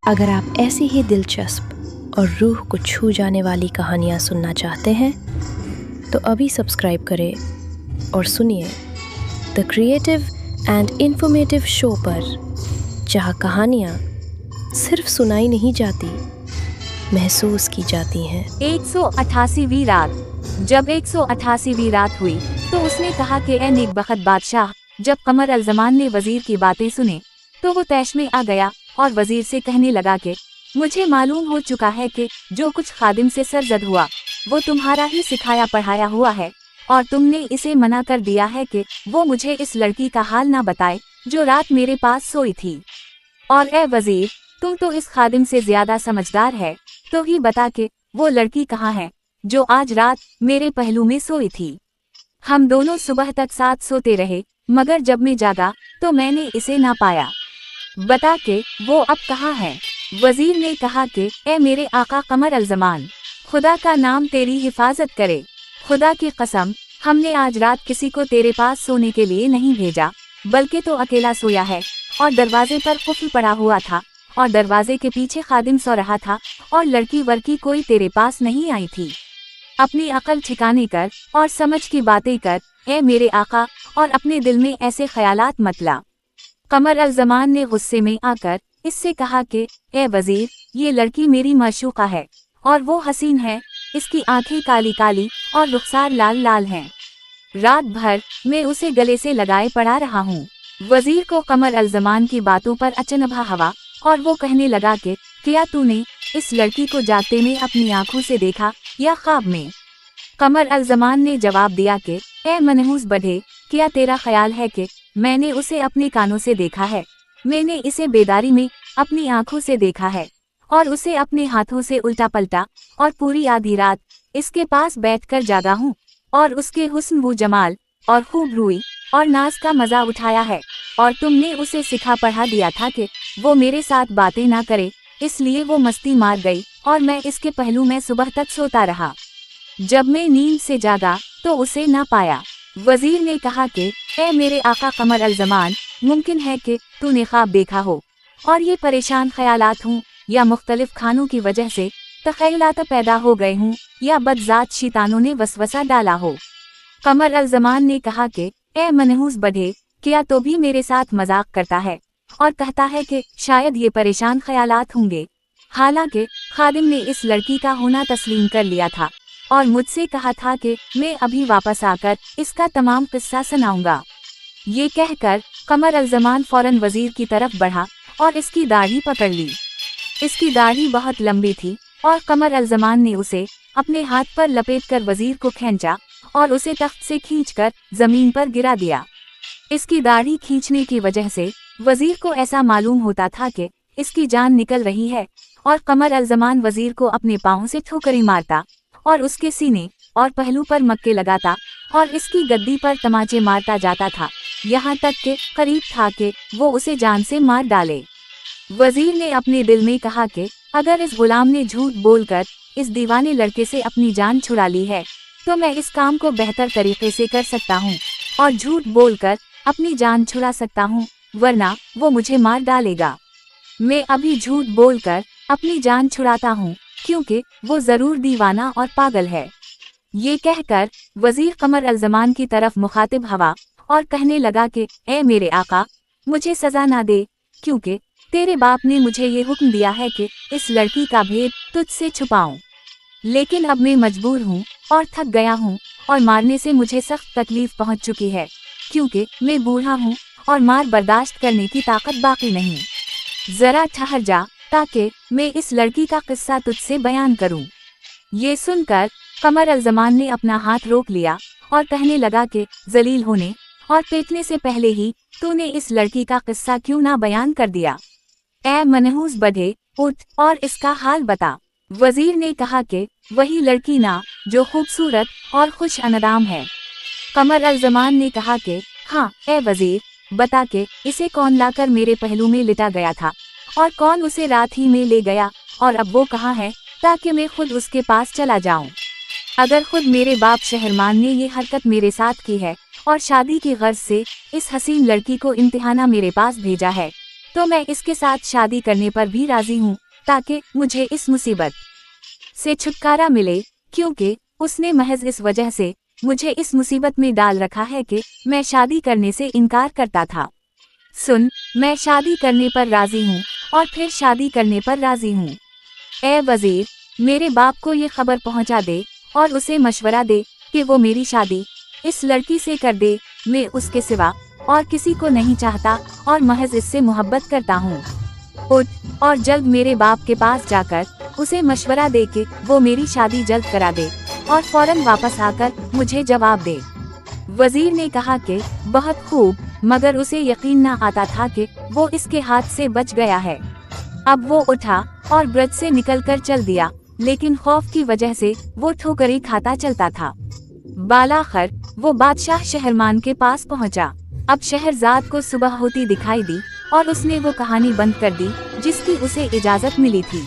अगर आप ऐसी ही दिलचस्प और रूह को छू जाने वाली कहानियाँ सुनना चाहते हैं तो अभी सब्सक्राइब करें और सुनिए the creative and informative show पर, जहाँ कहानियाँ सिर्फ सुनाई नहीं जाती, महसूस की जाती हैं। 188वीं रात। जब 188वीं रात हुई तो उसने कहा कि ए नेकबख्त बादशाह। जब कमर अल ज़मान ने वजीर की बातें सुने तो वो तैश में आ गया और वजीर से कहने लगा कि मुझे मालूम हो चुका है कि जो कुछ खादिम से सरजद हुआ वो तुम्हारा ही सिखाया पढ़ाया हुआ है, और तुमने इसे मना कर दिया है कि वो मुझे इस लड़की का हाल ना बताए जो रात मेरे पास सोई थी। और ए वजीर, तुम तो इस खादिम से ज्यादा समझदार है, तो ही बता के वो लड़की कहाँ है जो आज रात मेरे पहलू में सोई थी। हम दोनों सुबह तक साथ सोते रहे, मगर जब मैं जागा तो मैंने इसे ना पाया। बता के वो अब कहाँ है। वजीर ने कहा कि ए मेरे आका कमर अल ज़मान, खुदा का नाम तेरी हिफाजत करे। खुदा की कसम, हमने आज रात किसी को तेरे पास सोने के लिए नहीं भेजा, बल्कि तो अकेला सोया है और दरवाजे पर कुफ्ल पड़ा हुआ था और दरवाजे के पीछे खादिम सो रहा था और लड़की वड़की कोई तेरे पास नहीं आई थी। अपनी अकल ठिकाने कर और समझ की बातें कर ए मेरे आका, और अपने दिल में ऐसे ख्यालात मत ला। कमर अल ज़मान ने गुस्से में आकर इससे कहा कि ए वजीर, ये लड़की मेरी माशूका है और वो हसीन है। इसकी आंखें काली काली और रुखसार लाल लाल हैं। रात भर मैं उसे गले से लगाए पड़ा रहा हूँ। वजीर को कमर अल ज़मान की बातों पर अचनभा हवा और वो कहने लगा कि क्या तूने इस लड़की को जागते में अपनी आंखों से देखा या ख्वाब में? कमर अल ज़मान ने जवाब दिया कि ए मनहूस बढ़े, क्या तेरा ख्याल है कि मैंने उसे अपने कानों से देखा है? मैंने इसे बेदारी में अपनी आंखों से देखा है और उसे अपने हाथों से उल्टा पलटा, और पूरी आधी रात इसके पास बैठकर जागा हूँ और उसके हुस्न वो जमाल और खूब रूई और नाज का मजा उठाया है। और तुमने उसे सिखा पढ़ा दिया था कि वो मेरे साथ बातें ना करे, इसलिए वो मस्ती मार गई और मैं इसके पहलू में सुबह तक सोता रहा। जब मैं नींद से जागा तो उसे ना पाया। वजीर ने कहा कि ए मेरे आका कमर अल ज़मान, मुमकिन है कि तूने ख्वाब देखा हो और ये परेशान ख्यालात हूँ, या मुख्तलिफ खानों की वजह से तख़य्युलात पैदा हो गए हूँ, या बदजात शैतानों ने वसवसा डाला हो। कमर अल ज़मान ने कहा कि ए मनहूस बढ़े, क्या तो भी मेरे साथ मजाक करता है और कहता है कि शायद ये परेशान ख्यालात होंगे। हालांकि खादिम ने इस लड़की का होना तस्लीम कर लिया था और मुझसे कहा था कि मैं अभी वापस आकर इसका तमाम किस्सा सुनाऊंगा। ये कहकर कमर अल ज़मान फौरन वजीर की तरफ बढ़ा और इसकी दाढ़ी पकड़ ली। इसकी दाढ़ी बहुत लंबी थी और कमर अल ज़मान ने उसे अपने हाथ पर लपेटकर वजीर को खींचा और उसे तख्त से खींचकर जमीन पर गिरा दिया। इसकी दाढ़ी खींचने की वजह से वजीर को ऐसा मालूम होता था कि इसकी जान निकल रही है, और कमर अल ज़मान वजीर को अपने पाँव से ठोकरें मारता और उसके सीने और पहलू पर मक्के लगाता और इसकी गद्दी पर तमाचे मारता जाता था, यहाँ तक कि करीब था कि वो उसे जान से मार डाले। वजीर ने अपने दिल में कहा कि अगर इस गुलाम ने झूठ बोलकर इस दीवाने लड़के से अपनी जान छुड़ा ली है तो मैं इस काम को बेहतर तरीके से कर सकता हूँ और झूठ बोलकर अपनी जान छुड़ा सकता हूँ, वरना वो मुझे मार डालेगा। मैं अभी झूठ बोलकर अपनी जान छुड़ाता हूँ क्योंकि वो जरूर दीवाना और पागल है। ये कहकर वजीर कमर अल ज़मान की तरफ मुखातिब हवा और कहने लगा कि ए मेरे आका, मुझे सजा ना दे, क्योंकि तेरे बाप ने मुझे ये हुक्म दिया है कि इस लड़की का भेद तुझसे छुपाऊं। लेकिन अब मैं मजबूर हूँ और थक गया हूँ और मारने से मुझे सख्त तकलीफ पहुँच चुकी है, क्योंकि मैं बूढ़ा हूँ और मार बर्दाश्त करने की ताकत बाकी नहीं। जरा ठहर जा ताकि मैं इस लड़की का किस्सा तुझसे बयान करूं। ये सुनकर कमर अल ज़मान ने अपना हाथ रोक लिया और कहने लगा कि जलील होने और पेटने से पहले ही तूने इस लड़की का किस्सा क्यों ना बयान कर दिया? ए मनहूस बढ़े, उठ और इसका हाल बता। वजीर ने कहा कि वही लड़की ना जो खूबसूरत और खुश अनदाम है। कमर अल ज़मान ने कहा कि हाँ ए वजीर, बता के इसे कौन लाकर मेरे पहलू में लिटा गया था और कौन उसे रात ही में ले गया, और अब वो कहाँ है ताकि मैं खुद उसके पास चला जाऊं। अगर खुद मेरे बाप शहरमान ने ये हरकत मेरे साथ की है और शादी की गर्ज से इस हसीन लड़की को इम्तिहाना मेरे पास भेजा है, तो मैं इसके साथ शादी करने पर भी राजी हूँ, ताकि मुझे इस मुसीबत से छुटकारा मिले, क्योंकि उसने महज इस वजह से मुझे इस मुसीबत में डाल रखा है कि मैं शादी करने से इनकार करता था। सुन, मैं शादी करने पर राजी हूँ और फिर शादी करने पर राजी हूँ। ए वजीर, मेरे बाप को ये खबर पहुँचा दे और उसे मशवरा दे कि वो मेरी शादी इस लड़की से कर दे। मैं उसके सिवा और किसी को नहीं चाहता और महज इससे मोहब्बत करता हूँ। उठ और जल्द मेरे बाप के पास जाकर उसे मशवरा दे कि वो मेरी शादी जल्द करा दे और फौरन वापस आकर मुझे जवाब दे। वजीर ने कहा कि बहुत खूब, मगर उसे यकीन न आता था कि वो इसके हाथ से बच गया है। अब वो उठा और ब्रज से निकलकर चल दिया, लेकिन खौफ की वजह से वो ठोकरें खाता चलता था। बालाखर वो बादशाह शहरमान के पास पहुंचा। अब शहरजाद को सुबह होती दिखाई दी और उसने वो कहानी बंद कर दी जिसकी उसे इजाजत मिली थी।